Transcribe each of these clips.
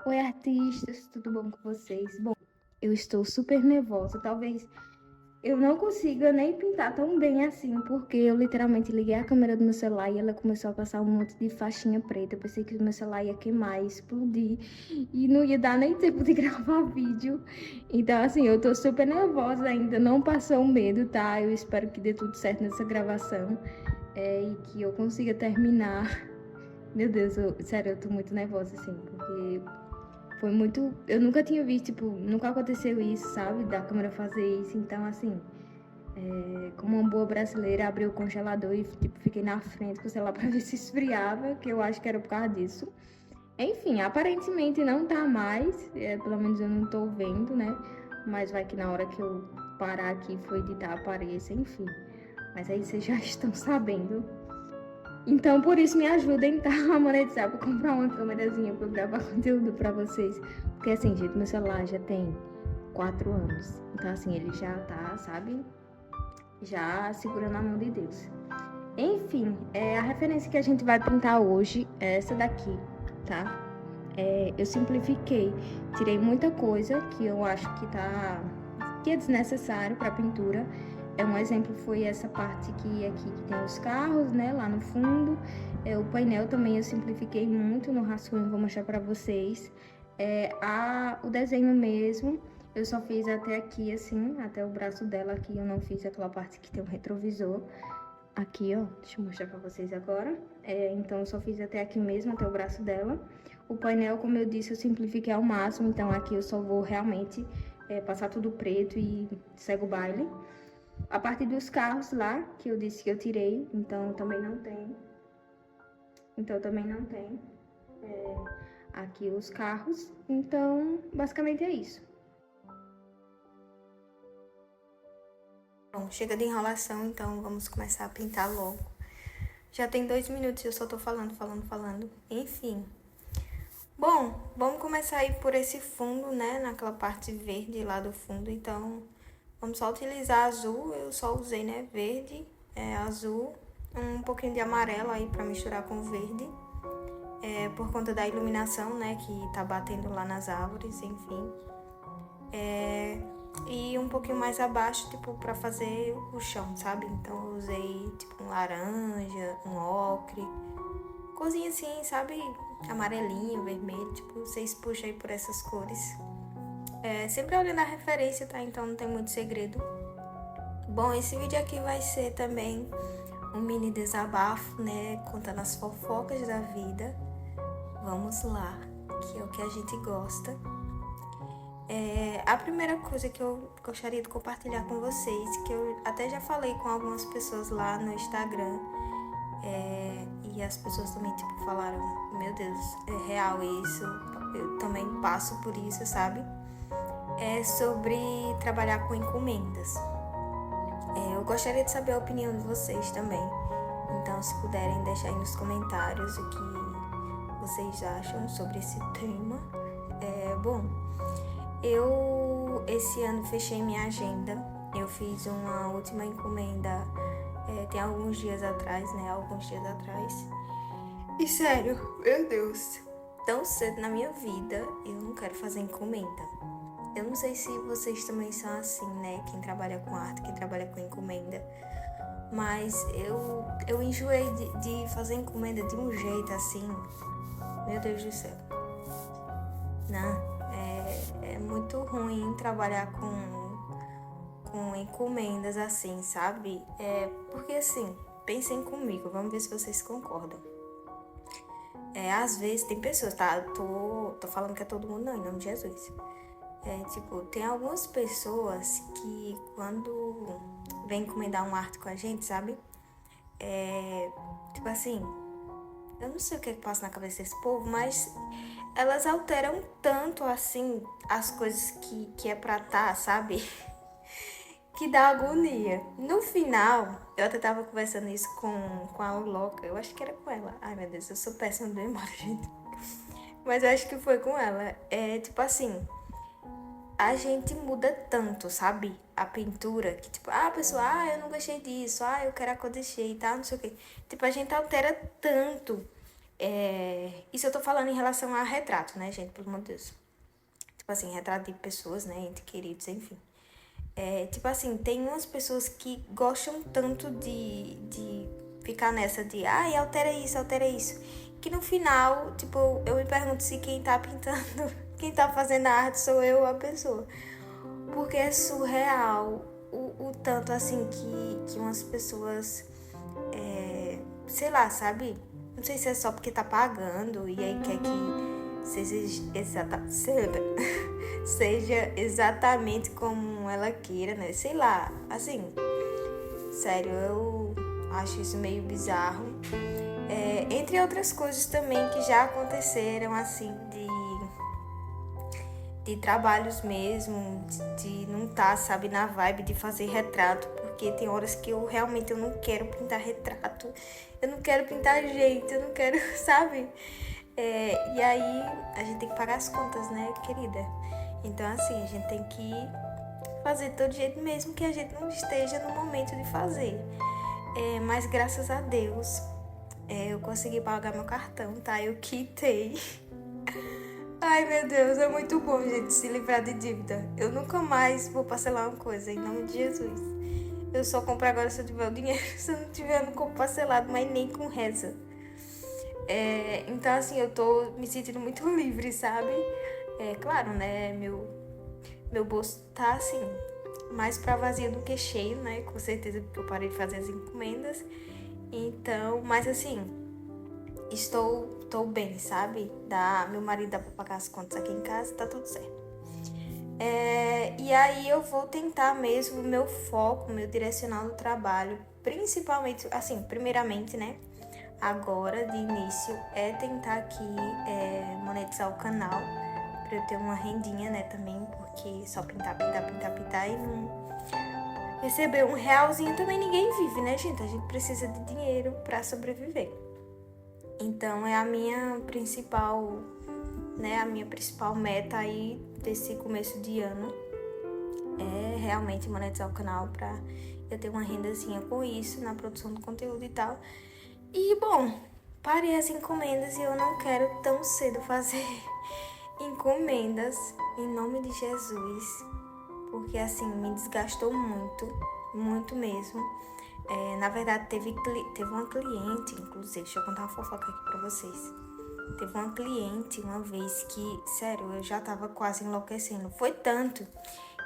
Oi, artistas, tudo bom com vocês? Bom, eu estou super nervosa. Talvez eu não consiga nem pintar tão bem assim, porque eu literalmente liguei a câmera do meu celular e ela começou a passar um monte de faixinha preta. Eu pensei que o meu celular ia queimar, ia explodir e não ia dar nem tempo de gravar vídeo. Então, assim, eu tô super nervosa ainda. Não passou o medo, tá? Eu espero que dê tudo certo nessa gravação, e que eu consiga terminar. Meu Deus, sério, eu tô muito nervosa, assim, porque foi muito. Eu nunca tinha visto, tipo, nunca aconteceu isso, sabe? Da câmera fazer isso. Então, assim, como uma boa brasileira, abri o congelador e, tipo, fiquei na frente com o celular pra ver se esfriava, que eu acho que era por causa disso. Enfim, aparentemente não tá mais, pelo menos eu não tô vendo, né? Mas vai que na hora que eu parar aqui for editar apareça, enfim. Mas aí vocês já estão sabendo. Então, por isso, me ajudem, tá? A monetizar pra comprar uma câmerazinha pra eu gravar conteúdo pra vocês. Porque, assim, gente, meu celular já tem 4 anos. Então, assim, ele já tá, sabe? Já segurando a mão de Deus. Enfim, a referência que a gente vai pintar hoje é essa daqui, tá? Eu simplifiquei. Tirei muita coisa que eu acho que é desnecessário pra pintura. Um exemplo foi essa parte aqui que tem os carros, né, lá no fundo. O painel também eu simplifiquei muito no rascunho, vou mostrar pra vocês. O desenho mesmo, eu só fiz até aqui, assim, até o braço dela aqui, eu não fiz aquela parte que tem um retrovisor. Aqui, ó, deixa eu mostrar pra vocês agora. Então, eu só fiz até aqui mesmo, até o braço dela. O painel, como eu disse, eu simplifiquei ao máximo, então aqui eu só vou realmente passar tudo preto e segue o baile. A parte dos carros lá, que eu disse que eu tirei, então também não tem. Aqui os carros. Então, basicamente é isso. Bom, chega de enrolação, então vamos começar a pintar logo. Já tem 2 minutos e eu só tô falando. Enfim. Bom, vamos começar aí por esse fundo, né? Naquela parte verde lá do fundo. Então, vamos só utilizar azul. Eu só usei, né? Verde, azul, um pouquinho de amarelo aí pra misturar com verde. Por conta da iluminação, né? Que tá batendo lá nas árvores, enfim. E um pouquinho mais abaixo, tipo, pra fazer o chão, sabe? Então, eu usei, tipo, um laranja, um ocre. Cozinha assim, sabe? Amarelinho, vermelho, tipo, vocês puxam aí por essas cores. Sempre olhando a referência, tá? Então não tem muito segredo. Bom, esse vídeo aqui vai ser também um mini desabafo, né? Contando as fofocas da vida. Vamos lá, que é o que a gente gosta. A primeira coisa que eu gostaria de compartilhar com vocês, que eu até já falei com algumas pessoas lá no Instagram, e as pessoas também, tipo, falaram, meu Deus, é real isso, eu também passo por isso, sabe? É sobre trabalhar com encomendas. Eu gostaria de saber a opinião de vocês também. Então, se puderem deixar aí nos comentários o que vocês acham sobre esse tema. Bom, eu esse ano fechei minha agenda. Eu fiz uma última encomenda tem alguns dias atrás, né? Alguns dias atrás. E sério, meu Deus, tão cedo na minha vida eu não quero fazer encomenda. Eu não sei se vocês também são assim, né? Quem trabalha com arte, quem trabalha com encomenda. Mas eu enjoei de fazer encomenda de um jeito assim. Meu Deus do céu. Não, é muito ruim trabalhar com encomendas assim, sabe? Porque assim, pensem comigo, vamos ver se vocês concordam. Às vezes tem pessoas, tá? Tô falando que é todo mundo não, em nome de Jesus. Tipo, tem algumas pessoas que quando vem encomendar um arte com a gente, sabe? Tipo assim, eu não sei o que é que passa na cabeça desse povo, mas elas alteram tanto assim as coisas que é pra tá, sabe? Que dá agonia. No final, eu até tava conversando isso com a Loca, eu acho que era com ela. Ai meu Deus, eu sou péssima de memória, gente. Mas eu acho que foi com ela. Tipo assim, a gente muda tanto, sabe? A pintura, que tipo, pessoa, eu não gostei disso, eu quero a cor desse jeito, não sei o quê. Tipo, a gente altera tanto. Isso eu tô falando em relação a retrato, né, gente? Pelo amor de Deus. Tipo assim, retrato de pessoas, né? Entre queridos, enfim. Tipo assim, tem umas pessoas que gostam tanto de ficar nessa de ai, altera isso. Que no final, tipo, eu me pergunto se quem tá pintando, quem tá fazendo a arte sou eu ou a pessoa. Porque é surreal o tanto assim que umas pessoas, sei lá, sabe? Não sei se é só porque tá pagando e aí quer que seja exatamente como ela queira, né? Sei lá, assim, sério, eu acho isso meio bizarro. Entre outras coisas também que já aconteceram, assim, de trabalhos mesmo, de não estar, sabe, na vibe de fazer retrato, porque tem horas que eu realmente eu não quero pintar retrato, eu não quero pintar gente, eu não quero, sabe? E aí a gente tem que pagar as contas, né, querida? Então, assim, a gente tem que fazer de todo jeito mesmo que a gente não esteja no momento de fazer. Mas graças a Deus, eu consegui pagar meu cartão, tá? Eu quitei. Ai, meu Deus, é muito bom, gente, se livrar de dívida. Eu nunca mais vou parcelar uma coisa, em nome de Jesus. Eu só compro agora se eu tiver o dinheiro. Se eu não tiver, eu não compro parcelado, mas nem com reza. Então, assim, eu tô me sentindo muito livre, sabe? Claro, né? Meu bolso tá, assim, mais pra vazio do que cheio, né? Com certeza, porque eu parei de fazer as encomendas. Então, mas assim, estou bem, sabe? Meu marido dá pra pagar as contas aqui em casa, tá tudo certo. E aí eu vou tentar mesmo o meu foco, meu direcional no trabalho, principalmente, assim, primeiramente, né? Agora, de início, é tentar aqui monetizar o canal, pra eu ter uma rendinha, né, também, porque só pintar e não receber um realzinho também ninguém vive, né, gente? A gente precisa de dinheiro pra sobreviver. Então, é a minha principal, né, a minha principal meta aí desse começo de ano é realmente monetizar o canal pra eu ter uma rendazinha com isso, na produção do conteúdo e tal. E, bom, parei as encomendas e eu não quero tão cedo fazer encomendas, em nome de Jesus, porque, assim, me desgastou muito, muito mesmo. Na verdade, teve uma cliente, inclusive, deixa eu contar uma fofoca aqui pra vocês. Teve uma cliente uma vez que, sério, eu já tava quase enlouquecendo. Foi tanto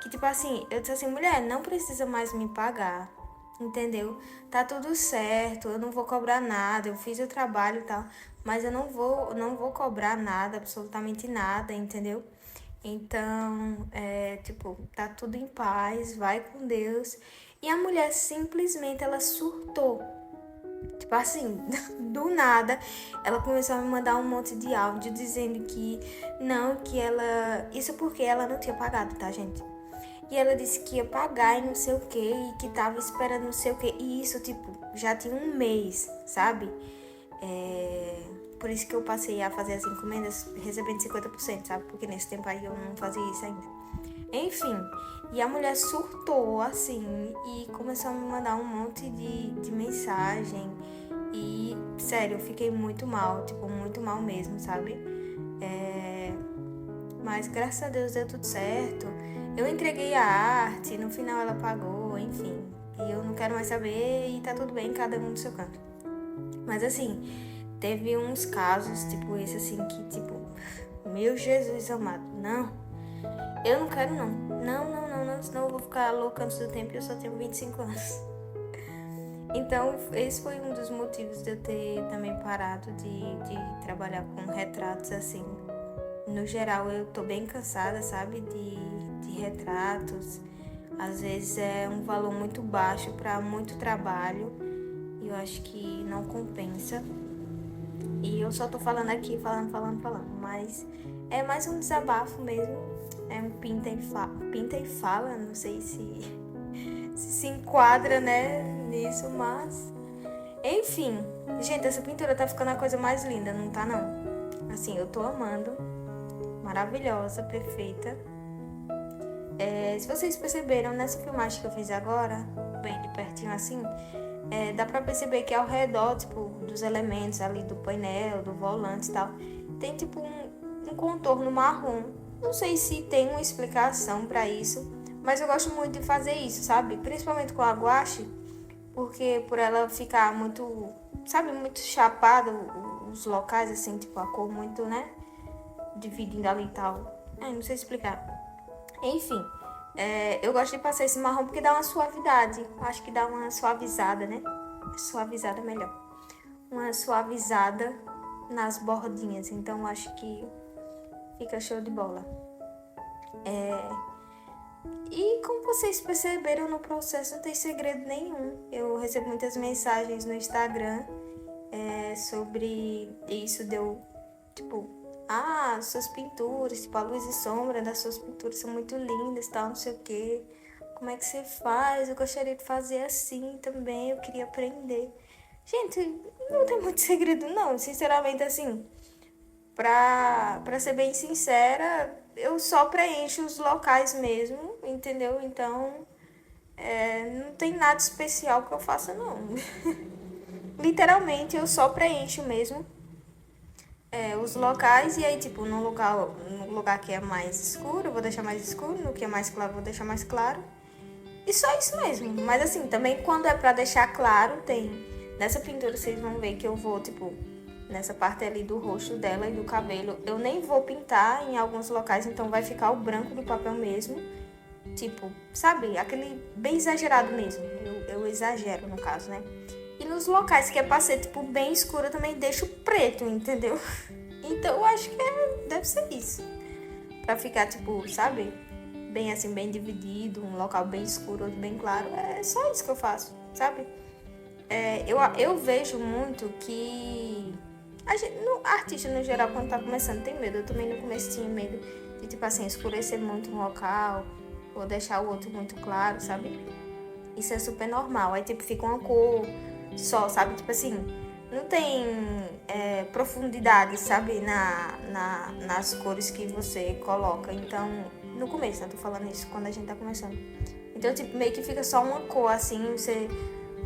que, tipo assim, eu disse assim, mulher, não precisa mais me pagar, entendeu? Tá tudo certo, eu não vou cobrar nada, eu fiz o trabalho e tal, mas eu não vou cobrar nada, absolutamente nada, entendeu? Então, tipo, tá tudo em paz, vai com Deus. E a mulher simplesmente, ela surtou. Tipo assim, do nada, ela começou a me mandar um monte de áudio dizendo que não, que ela... Isso porque ela não tinha pagado, tá, gente? E ela disse que ia pagar e não sei o que, e que tava esperando não sei o que. E isso, tipo, já tinha um mês, sabe? Por isso que eu passei a fazer as encomendas recebendo 50%, sabe? Porque nesse tempo aí eu não fazia isso ainda. Enfim, e a mulher surtou assim e começou a me mandar um monte de mensagem. E, sério, eu fiquei muito mal, tipo, muito mal mesmo, sabe? Mas graças a Deus deu tudo certo. Eu entreguei a arte, no final ela pagou, enfim. E eu não quero mais saber e tá tudo bem, cada um do seu canto. Mas assim, teve uns casos, tipo esse assim, que tipo, meu Jesus amado, não, eu não quero não. Não, senão eu vou ficar louca antes do tempo e eu só tenho 25 anos. Então, esse foi um dos motivos de eu ter também parado de trabalhar com retratos assim. No geral, eu tô bem cansada, sabe, de retratos. Às vezes é um valor muito baixo para muito trabalho e eu acho que não compensa. E eu só tô falando aqui, falando, mas é mais um desabafo mesmo. É um pinta e fala, não sei se enquadra, né, nisso, mas... Enfim, gente, essa pintura tá ficando a coisa mais linda, não tá não? Assim, eu tô amando. Maravilhosa, perfeita. Se vocês perceberam, nessa filmagem que eu fiz agora, bem de pertinho assim, dá pra perceber que ao redor, tipo, dos elementos ali do painel, do volante e tal, tem tipo um contorno marrom. Não sei se tem uma explicação pra isso, mas eu gosto muito de fazer isso, sabe? Principalmente com a guache, porque por ela ficar muito, sabe, muito chapada os locais, assim, tipo, a cor muito, né, dividindo ali e tal. Não sei explicar. Enfim, eu gosto de passar esse marrom porque dá uma suavidade. Acho que dá uma suavizada, né? Suavizada melhor. Uma suavizada nas bordinhas. Então, acho que fica show de bola. E como vocês perceberam no processo, não tem segredo nenhum. Eu recebo muitas mensagens no Instagram sobre isso. Deu, tipo, suas pinturas, tipo, a luz e sombra das suas pinturas são muito lindas, tal, não sei o quê. Como é que você faz? Eu gostaria de fazer assim também, eu queria aprender. Gente, não tem muito segredo não, sinceramente, assim, pra ser bem sincera, eu só preencho os locais mesmo, entendeu? Então, não tem nada especial que eu faça, não. Literalmente, eu só preencho mesmo os locais, e aí, tipo, no lugar que é mais escuro, eu vou deixar mais escuro, no que é mais claro, eu vou deixar mais claro. E só isso mesmo. Mas assim, também quando é pra deixar claro, tem. Nessa pintura vocês vão ver que eu vou, tipo, nessa parte ali do rosto dela e do cabelo, eu nem vou pintar em alguns locais, então vai ficar o branco do papel mesmo. Tipo, sabe? Aquele bem exagerado mesmo. Eu exagero, no caso, né? E nos locais que é pra ser, tipo, bem escuro, eu também deixo preto, entendeu? Então eu acho que deve ser isso. Pra ficar, tipo, sabe? Bem assim, bem dividido, um local bem escuro, outro bem claro. É só isso que eu faço, sabe? Eu vejo muito que artista no geral, quando tá começando, tem medo. Eu também no começo tinha medo de, tipo assim, escurecer muito um local ou deixar o outro muito claro, sabe? Isso é super normal. Aí, tipo, fica uma cor só, sabe? Tipo assim, não tem profundidade, sabe? Nas cores que você coloca. Então, no começo, né? Tô falando isso quando a gente tá começando. Então, tipo, meio que fica só uma cor, assim, você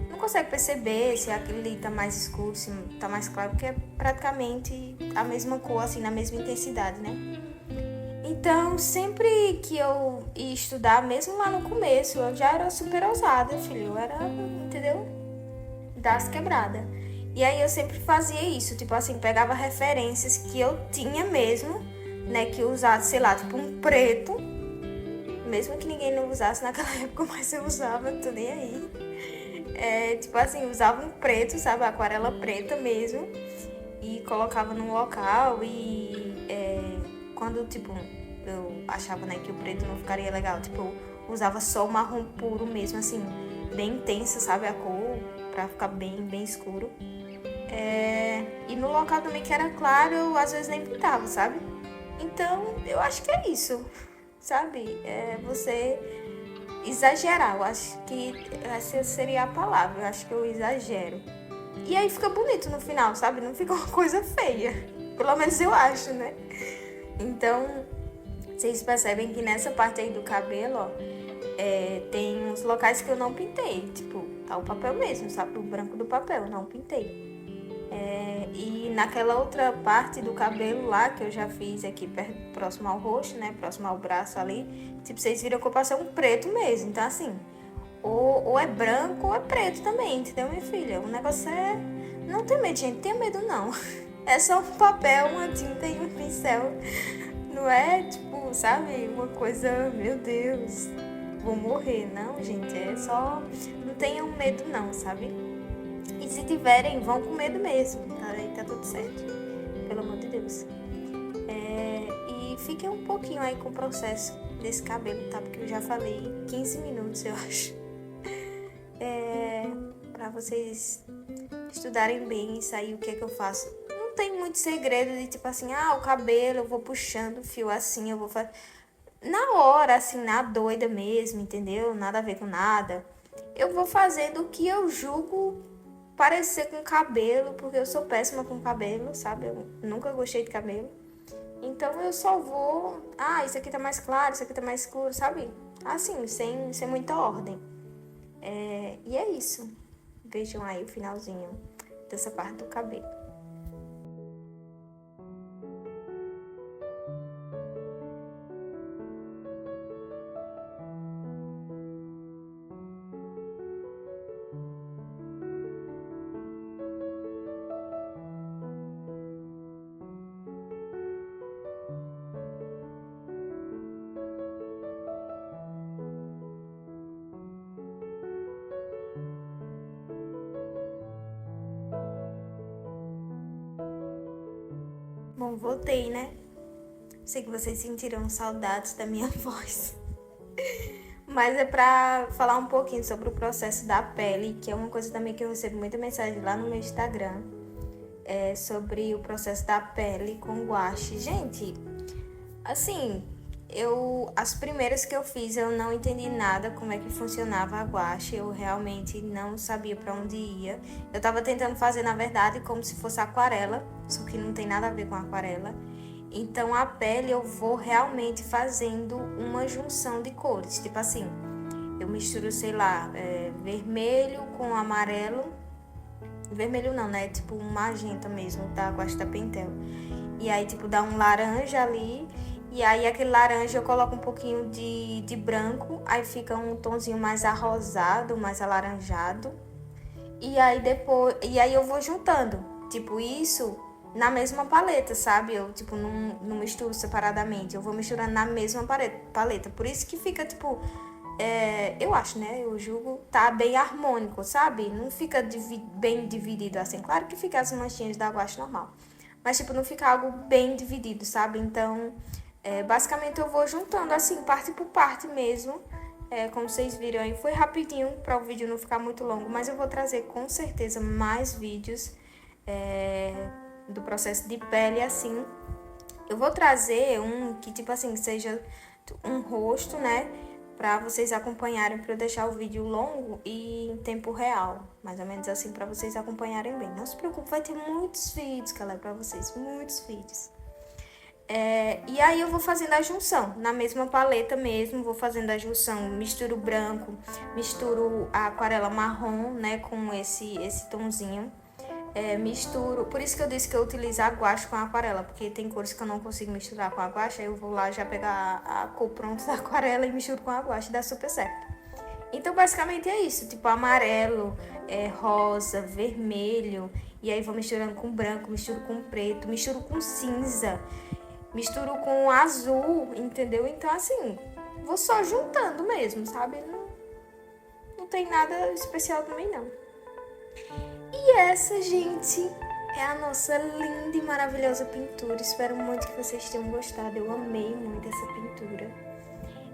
não consegue perceber se aquele tá mais escuro, se tá mais claro, porque é praticamente a mesma cor, assim, na mesma intensidade, né? Então, sempre que eu ia estudar, mesmo lá no começo, eu já era super ousada, filho. Eu era, entendeu? Das quebradas. E aí eu sempre fazia isso, tipo assim, pegava referências que eu tinha mesmo, né? Que eu usasse, sei lá, tipo um preto. Mesmo que ninguém não usasse naquela época, mas eu usava, não tô nem aí. Tipo assim, usava um preto, sabe? Aquarela preta mesmo. E colocava num local e quando, tipo, eu achava, né, que o preto não ficaria legal, tipo, eu usava só o marrom puro mesmo, assim, bem intensa, sabe, a cor, pra ficar bem, bem escuro. E no local também que era claro, eu às vezes nem pintava, sabe? Então, eu acho que é isso, sabe? Você exagerar, eu acho que essa seria a palavra, eu acho que eu exagero. E aí fica bonito no final, sabe? Não fica uma coisa feia. Pelo menos eu acho, né? Então, vocês percebem que nessa parte aí do cabelo, ó, tem uns locais que eu não pintei. Tipo, tá o papel mesmo, sabe? O branco do papel, não pintei. E naquela outra parte do cabelo lá, que eu já fiz aqui próximo ao rosto, né? Próximo ao braço ali. Tipo, vocês viram que eu passei um preto mesmo. Então, assim, ou é branco ou é preto também, entendeu, minha filha? O negócio é... Não tem medo, gente. Tenha medo, não. É só um papel, uma tinta e um pincel. Não é, tipo, sabe? Uma coisa... Meu Deus, vou morrer. Não, gente. É só... Não tenham medo, não, sabe? E se tiverem, vão com medo mesmo. Tá? Aí tá tudo certo. Pelo amor de Deus. E fiquem um pouquinho aí com o processo desse cabelo, tá? Porque eu já falei 15 minutos, eu acho. Pra vocês estudarem bem isso aí, o que é que eu faço. Não tem muito segredo de tipo assim, o cabelo, eu vou puxando o fio assim, eu vou fazer... Na hora, assim, na doida mesmo, entendeu? Nada a ver com nada. Eu vou fazendo o que eu julgo parecer com cabelo, porque eu sou péssima com cabelo, sabe? Eu nunca gostei de cabelo. Então eu só vou... isso aqui tá mais claro, isso aqui tá mais escuro, sabe? Assim, sem muita ordem. E é isso. vejam aí o finalzinho dessa parte do cabelo. Bom, voltei, né? Sei que vocês sentiram saudades da minha voz. Mas é pra falar um pouquinho sobre o processo da pele, que é uma coisa também que eu recebo muita mensagem lá no meu Instagram. Sobre o processo da pele com guache. Gente, assim, as primeiras que eu fiz, eu não entendi nada como é que funcionava a guache. Eu realmente não sabia pra onde ia. Eu tava tentando fazer, na verdade, como se fosse aquarela, só que não tem nada a ver com aquarela. Então, a pele eu vou realmente fazendo uma junção de cores. Tipo assim, eu misturo, sei lá, vermelho com amarelo. Vermelho não, né? Tipo um magenta mesmo, da guache da Pentel. E aí, tipo, dá um laranja ali. E aí, aquele laranja eu coloco um pouquinho de branco. Aí fica um tonzinho mais arrosado, mais alaranjado. E aí eu vou juntando. Tipo, isso na mesma paleta, sabe? Eu, tipo, não misturo separadamente. Eu vou misturando na mesma paleta. Por isso que fica, tipo... eu acho, né? Eu julgo, tá bem harmônico, sabe? Não fica bem dividido assim. Claro que fica as manchinhas da guache normal. Mas, tipo, não fica algo bem dividido, sabe? Então, basicamente eu vou juntando assim, parte por parte mesmo. Como vocês viram aí, foi rapidinho para o vídeo não ficar muito longo. Mas eu vou trazer com certeza mais vídeos do processo de pele assim. Eu vou trazer um que, tipo assim, seja um rosto, né? Pra vocês acompanharem, pra eu deixar o vídeo longo e em tempo real. Mais ou menos assim, pra vocês acompanharem bem. Não se preocupe, vai ter muitos vídeos, galera, pra vocês. Muitos vídeos. E aí eu vou fazendo a junção, na mesma paleta mesmo, vou fazendo a junção. Misturo branco, misturo a aquarela marrom, né, com esse tonzinho. Misturo, por isso que eu disse que eu utilizo a guache com a aquarela, porque tem cores que eu não consigo misturar com a guache, aí eu vou lá já pegar a cor pronta da aquarela e misturo com a guache e dá super certo. Então basicamente é isso, tipo amarelo, rosa, vermelho, e aí vou misturando com branco, misturo com preto, misturo com cinza, misturo com azul, entendeu? Então assim, vou só juntando mesmo, sabe? Não tem nada especial também não. E essa, gente, é a nossa linda e maravilhosa pintura. Espero muito que vocês tenham gostado. Eu amei muito essa pintura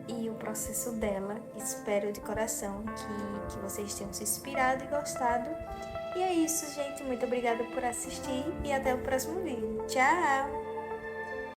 e o processo dela. Espero de coração que vocês tenham se inspirado e gostado. E é isso, gente. Muito obrigada por assistir e até o próximo vídeo. Tchau!